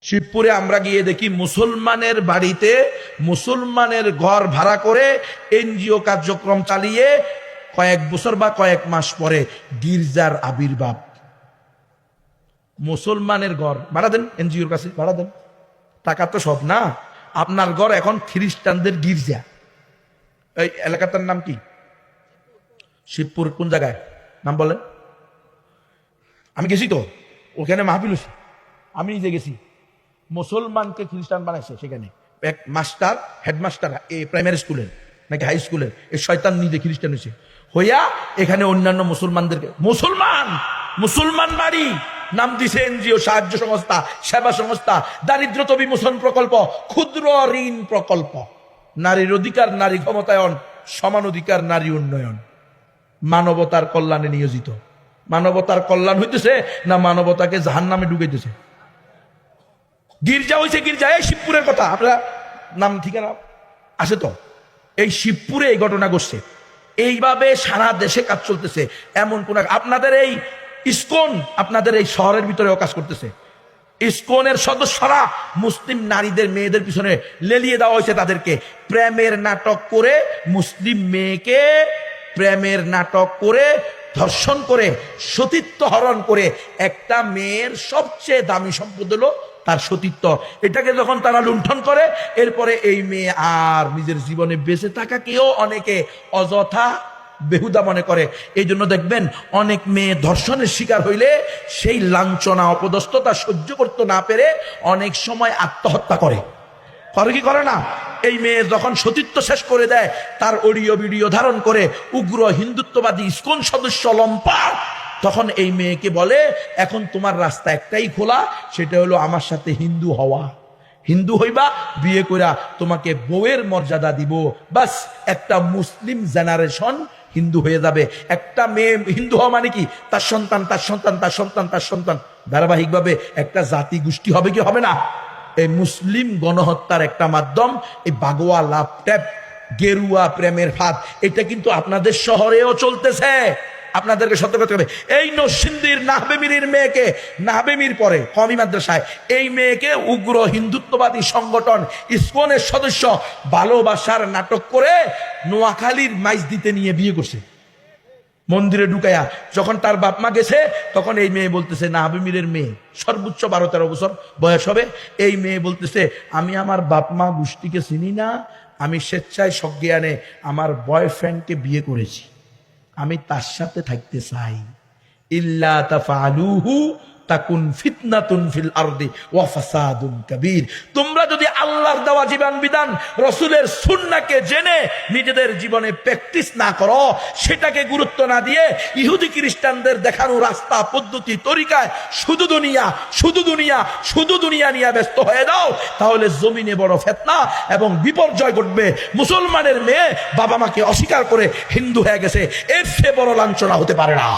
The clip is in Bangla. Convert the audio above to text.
শিবপুরে আমরা গিয়ে দেখি মুসলমানের বাড়িতে মুসলমানের ঘর ভাড়া করে এনজিও কার্যক্রম চালিয়ে কয়েক বছর বা কয়েক মাস পরে গির্জার আবির্ভাব। মুসলমানের ঘর ভাড়া দেন, এনজিওর কাছে ভাড়া দেন, টাকা তো সব না। আপনার ঘর এখন খ্রিস্টানদের গির্জা। এই এলাকাটার নাম কি? শিবপুর কোন জায়গায় নাম বলেন? আমি গেছি তো ওখানে মাহফিল হয়েছে, আমি নিজে গেছি। মুসলমানকে খ্রিস্টান বানাইছে সেখানে এক মাস্টার, হেডমাস্টার এই প্রাইমারি স্কুলের নাকি হাই স্কুলের, এই শয়তান নিজে খ্রিস্টান হয়েছে হইয়া এখানে অন্যান্য মুসলমানদেরকে মুসলমান বাড়ি নাম দিছে এনজিও, সাহায্য সংস্থা, সেবা সংস্থা, দারিদ্রতা বিমোচন প্রকল্প, ক্ষুদ্র ঋণ প্রকল্প, নারীর অধিকার, নারী ক্ষমতায়ন, সমান অধিকার, নারী উন্নয়ন, মানবতার কল্যাণে নিয়োজিত। মানবতার কল্যাণ হইতেছে না মানবতাকে জাহান্নামে ঢুকাইতেছে? গির্জা হয়েছে গির্জা। এই শিবপুরের কথা আপনারা নাম ঠিকানা আছে তো, এই শিবপুরে এই ঘটনা ঘটছে। এইভাবে সারা দেশে কাজ চলতেছে। এমন কোন আপনাদের এই ইসকন আপনাদের এই শহরের ভিতরেও কাজ করতেছে। ইসকনের সদস্যরা মুসলিম নারীদের, মেয়েদের পিছনে লেলিয়ে দেওয়া হয়েছে। তাদেরকে প্রেমের নাটক করে মুসলিম মেয়েকে প্রেমের নাটক করে ধর্ষণ করে সতীত্ব হরণ করে একটা মেয়ের সবচেয়ে দামি সম্পদ হলো তার সতীত্ব। এটাকে যখন তারা লুণ্ঠন করে, এরপরে এই মেয়ে আর নিজের জীবনে বেঁচে থাকাকেও অনেকে অযথা বেহুদা মনে করে। এই জন্য দেখবেন অনেক মেয়ে ধর্ষণের শিকার হইলে সেই লাঞ্ছনা অপদস্থতা সহ্য করতে না পেরে অনেক সময় আত্মহত্যা করে। করে কি করে না? এই মেয়ে যখন সতীত্ব শেষ করে দেয়, তার অডিও ভিডিও ধারণ করে উগ্র হিন্দুত্ববাদী ইসকন সদস্য লম্পট তখন এই মেয়েকে বলে, এখন তোমার রাস্তা একটাই খোলা, সেটা হলো আমার সাথে হিন্দু হওয়া। হিন্দু হইবা, বিয়ে কইরা তোমাকে বউয়ের মর্যাদা দিব, বাস একটা মুসলিম জেনারেশন হিন্দু হয়ে যাবে। একটা মেয়ে হিন্দু হওয়া মানে কি? তার সন্তান, তার সন্তান, তার সন্তান, তার সন্তান, ধারাবাহিকভাবে একটা জাতি গোষ্ঠী হবে কি হবে না? এই মুসলিম গণহত্যার একটা মাধ্যম এই বাগোয়া লাভ ট্যাপ, গেরুয়া প্রেমের ফাঁদ, এটা কিন্তু আপনাদের শহরেও চলতেছে। আপনাদেরকে সতর্ক করতে হবে। এই নরসিংদীর নাহবেমির মেয়েকে, নাহবেমির পরে কমি মাদ্রাসায় এই মেয়েকে উগ্র হিন্দুত্ববাদী সংগঠন ইসকনের সদস্য ভালোবাসার নাটক করে নোয়াখালীর মাইজ দিতে নিয়ে বিয়ে করছে মন্দিরে ঢুকাইয়া। যখন তার বাপ মা গেছে তখন এই মেয়ে বলতেছে, নাহবেমিরের মেয়ে, সর্বোচ্চ 12-13 বছর বয়স হবে, এই মেয়ে বলতেছে, আমি আমার বাপ মা গোষ্ঠীকে চিনি না, আমি স্বেচ্ছায় সজ্ঞানে আমার বয়ফ্রেন্ডকে বিয়ে করেছি, আমি তার সাথে থাকতে চাই। ইল্লা তাফআলুহু তাকুন ফিতনাতুন ফিল আরদি ওয়া ফাসাদুন কাবীর। তোমরা যদি আল্লাহর দেওয়া জীবন বিধান, রাসূলের সুন্নাহকে জেনে নিজেদের জীবনে প্র্যাকটিস না করো, সেটাকে গুরুত্ব না দিয়ে ইহুদি খ্রিস্টানদের দেখানো রাস্তা, পদ্ধতি, তরিকায় শুধু দুনিয়া শুধু দুনিয়া শুধু দুনিয়া নিয়ে ব্যস্ত হয়ে যাও, তাহলে জমিনে বড় ফিতনা এবং বিপর্যয় ঘটবে। মুসলমানের মেয়ে বাবা মাকে অস্বীকার করে হিন্দু হয়ে গেছে, এর চেয়ে বড় লাঞ্ছনা হতে পারে না।